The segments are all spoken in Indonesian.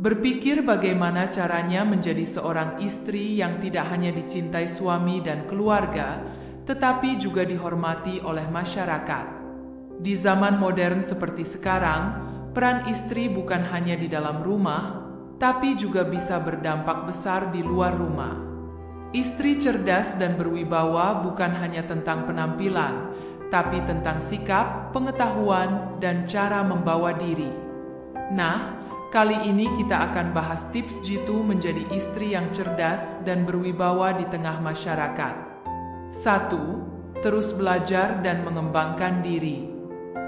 Berpikir bagaimana caranya menjadi seorang istri yang tidak hanya dicintai suami dan keluarga, tetapi juga dihormati oleh masyarakat. Di zaman modern seperti sekarang, peran istri bukan hanya di dalam rumah, tapi juga bisa berdampak besar di luar rumah. Istri cerdas dan berwibawa bukan hanya tentang penampilan, tapi tentang sikap, pengetahuan, dan cara membawa diri. Nah, kali ini kita akan bahas tips jitu menjadi istri yang cerdas dan berwibawa di tengah masyarakat. 1. Terus belajar dan mengembangkan diri.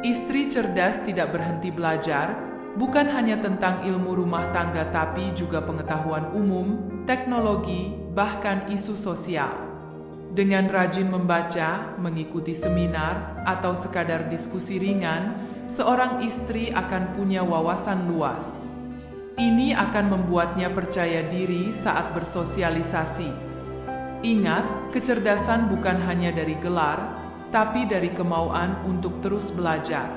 Istri cerdas tidak berhenti belajar, bukan hanya tentang ilmu rumah tangga tapi juga pengetahuan umum, teknologi, bahkan isu sosial. Dengan rajin membaca, mengikuti seminar, atau sekadar diskusi ringan, seorang istri akan punya wawasan luas. Ini akan membuatnya percaya diri saat bersosialisasi. Ingat, kecerdasan bukan hanya dari gelar, tapi dari kemauan untuk terus belajar.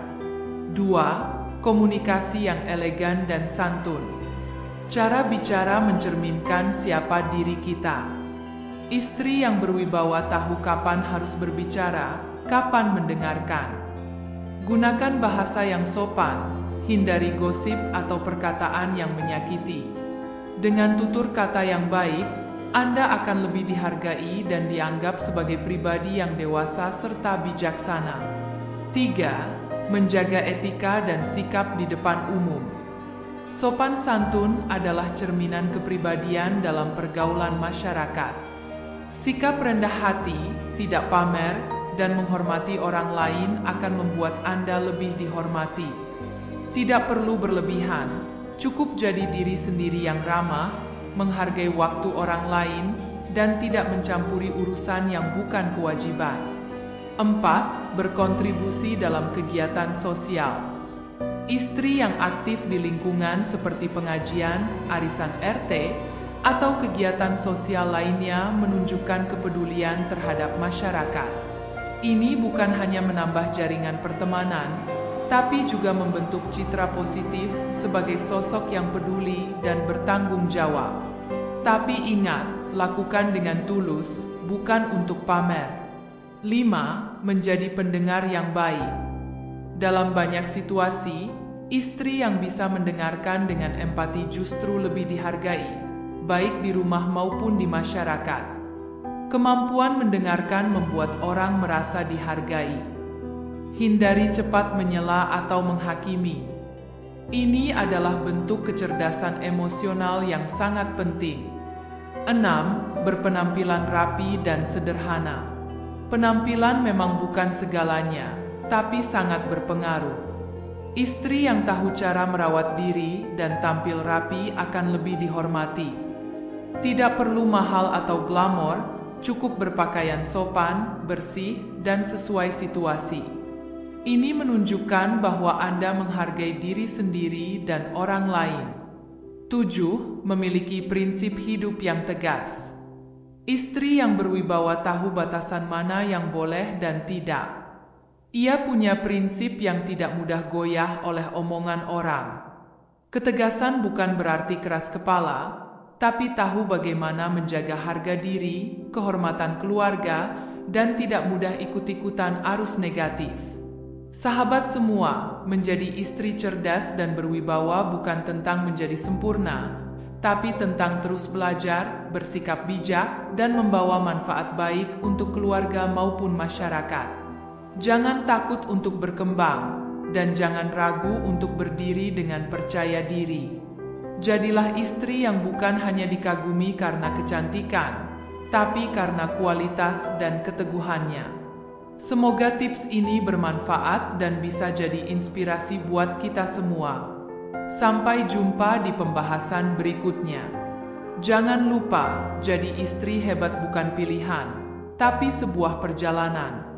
2. Komunikasi yang elegan dan santun. Cara bicara mencerminkan siapa diri kita. Istri yang berwibawa tahu kapan harus berbicara, kapan mendengarkan. Gunakan bahasa yang sopan, hindari gosip atau perkataan yang menyakiti. Dengan tutur kata yang baik, Anda akan lebih dihargai dan dianggap sebagai pribadi yang dewasa serta bijaksana. 3. Menjaga etika dan sikap di depan umum. Sopan santun adalah cerminan kepribadian dalam pergaulan masyarakat. Sikap rendah hati, tidak pamer, dan menghormati orang lain akan membuat Anda lebih dihormati. Tidak perlu berlebihan, cukup jadi diri sendiri yang ramah, menghargai waktu orang lain, dan tidak mencampuri urusan yang bukan kewajiban. 4. Berkontribusi dalam kegiatan sosial. Istri yang aktif di lingkungan seperti pengajian, arisan RT, atau kegiatan sosial lainnya menunjukkan kepedulian terhadap masyarakat. Ini bukan hanya menambah jaringan pertemanan, tapi juga membentuk citra positif sebagai sosok yang peduli dan bertanggung jawab. Tapi ingat, lakukan dengan tulus, bukan untuk pamer. 5. Menjadi pendengar yang baik. Dalam banyak situasi, istri yang bisa mendengarkan dengan empati justru lebih dihargai, baik di rumah maupun di masyarakat. Kemampuan mendengarkan membuat orang merasa dihargai. Hindari cepat menyela atau menghakimi. Ini adalah bentuk kecerdasan emosional yang sangat penting. 6. Berpenampilan rapi dan sederhana. Penampilan memang bukan segalanya, tapi sangat berpengaruh. Istri yang tahu cara merawat diri dan tampil rapi akan lebih dihormati. Tidak perlu mahal atau glamor, cukup berpakaian sopan, bersih, dan sesuai situasi. Ini menunjukkan bahwa Anda menghargai diri sendiri dan orang lain. 7. Memiliki prinsip hidup yang tegas. Istri yang berwibawa tahu batasan mana yang boleh dan tidak. Ia punya prinsip yang tidak mudah goyah oleh omongan orang. Ketegasan bukan berarti keras kepala, tapi tahu bagaimana menjaga harga diri, kehormatan keluarga, dan tidak mudah ikut-ikutan arus negatif. Sahabat semua, menjadi istri cerdas dan berwibawa bukan tentang menjadi sempurna, tapi tentang terus belajar, bersikap bijak, dan membawa manfaat baik untuk keluarga maupun masyarakat. Jangan takut untuk berkembang, dan jangan ragu untuk berdiri dengan percaya diri. Jadilah istri yang bukan hanya dikagumi karena kecantikan, tapi karena kualitas dan keteguhannya. Semoga tips ini bermanfaat dan bisa jadi inspirasi buat kita semua. Sampai jumpa di pembahasan berikutnya. Jangan lupa, jadi istri hebat bukan pilihan, tapi sebuah perjalanan.